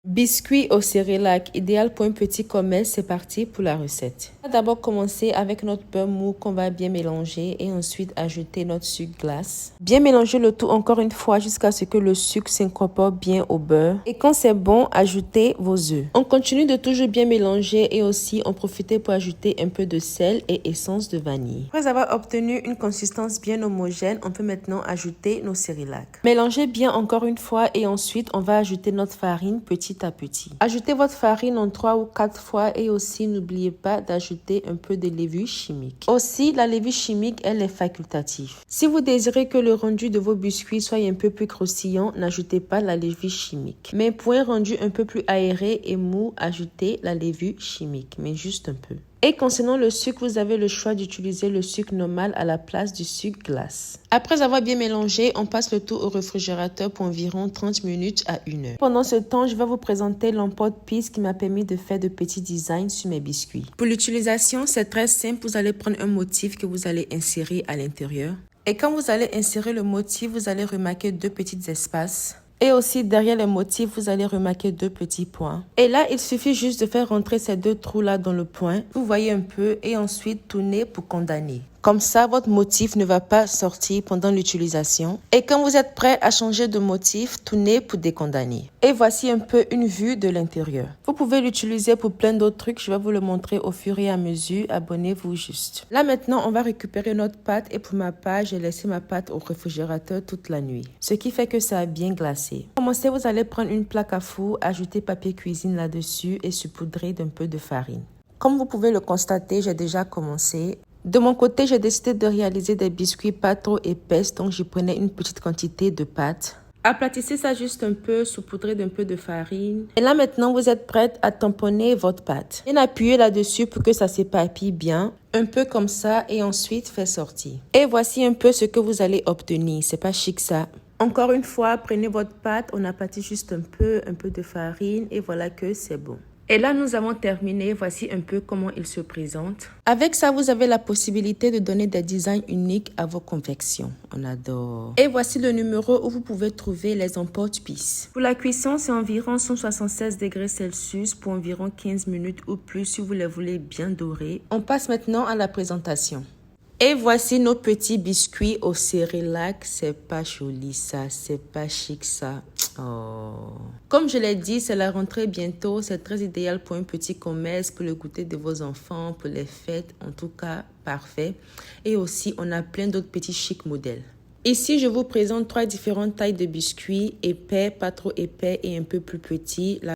Biscuits au cérélac, idéal pour un petit commerce, c'est parti pour la recette. On va d'abord commencer avec notre beurre mou qu'on va bien mélanger et ensuite ajouter notre sucre glace. Bien mélanger le tout encore une fois jusqu'à ce que le sucre s'incorpore bien au beurre. Et quand c'est bon, ajoutez vos œufs. On continue de toujours bien mélanger et aussi en profiter pour ajouter un peu de sel et essence de vanille. Après avoir obtenu une consistance bien homogène, on peut maintenant ajouter nos cérélacs. Mélangez bien encore une fois et ensuite on va ajouter notre farine petit à petit. Ajoutez votre farine en 3 ou 4 fois et aussi n'oubliez pas d'ajouter un peu de levure chimique. Aussi, la levure chimique, elle est facultative. Si vous désirez que le rendu de vos biscuits soit un peu plus croustillant, n'ajoutez pas la levure chimique. Mais pour un rendu un peu plus aéré et mou, ajoutez la levure chimique, mais juste un peu. Et concernant le sucre, vous avez le choix d'utiliser le sucre normal à la place du sucre glace. Après avoir bien mélangé, on passe le tout au réfrigérateur pour environ 30 minutes à 1 heure. Pendant ce temps, je vais vous présenter l'emporte-pièce qui m'a permis de faire de petits designs sur mes biscuits. Pour l'utilisation, c'est très simple. Vous allez prendre un motif que vous allez insérer à l'intérieur. Et quand vous allez insérer le motif, vous allez remarquer 2 petits espaces. Et aussi, derrière les motifs, vous allez remarquer 2 petits points. Et là, il suffit juste de faire rentrer ces 2 trous-là dans le point. Vous voyez un peu et ensuite tourner pour condamner. Comme ça, votre motif ne va pas sortir pendant l'utilisation. Et quand vous êtes prêt à changer de motif, tournez pour décondaner. Et voici un peu une vue de l'intérieur. Vous pouvez l'utiliser pour plein d'autres trucs. Je vais vous le montrer au fur et à mesure. Abonnez-vous juste. Là maintenant, on va récupérer notre pâte. Et pour ma part, j'ai laissé ma pâte au réfrigérateur toute la nuit. Ce qui fait que ça a bien glacé. Pour commencer, vous allez prendre une plaque à four, ajouter papier cuisine là-dessus et saupoudrer d'un peu de farine. Comme vous pouvez le constater, j'ai déjà commencé. De mon côté, j'ai décidé de réaliser des biscuits pas trop épaisses, donc je prenais une petite quantité de pâte. Aplatissez ça juste un peu, saupoudrez d'un peu de farine. Et là maintenant, vous êtes prête à tamponner votre pâte. Bien appuyez là-dessus pour que ça s'éparpille bien, un peu comme ça, et ensuite faites sortir. Et voici un peu ce que vous allez obtenir. C'est pas chic ça. Encore une fois, prenez votre pâte, on aplatit juste un peu de farine et voilà que c'est bon. Et là, nous avons terminé. Voici un peu comment il se présente. Avec ça, vous avez la possibilité de donner des designs uniques à vos confections. On adore. Et voici le numéro où vous pouvez trouver les emporte-pièces. Pour la cuisson, c'est environ 176 degrés Celsius pour environ 15 minutes ou plus si vous les voulez bien dorés. On passe maintenant à la présentation. Et voici nos petits biscuits au cérélac. C'est pas joli ça, c'est pas chic ça. Oh. Comme je l'ai dit, c'est la rentrée bientôt. C'est très idéal pour un petit commerce, pour le goûter de vos enfants, pour les fêtes. En tout cas, parfait. Et aussi, on a plein d'autres petits chic modèles. Ici, je vous présente 3 différentes tailles de biscuits, épais, pas trop épais et un peu plus petits.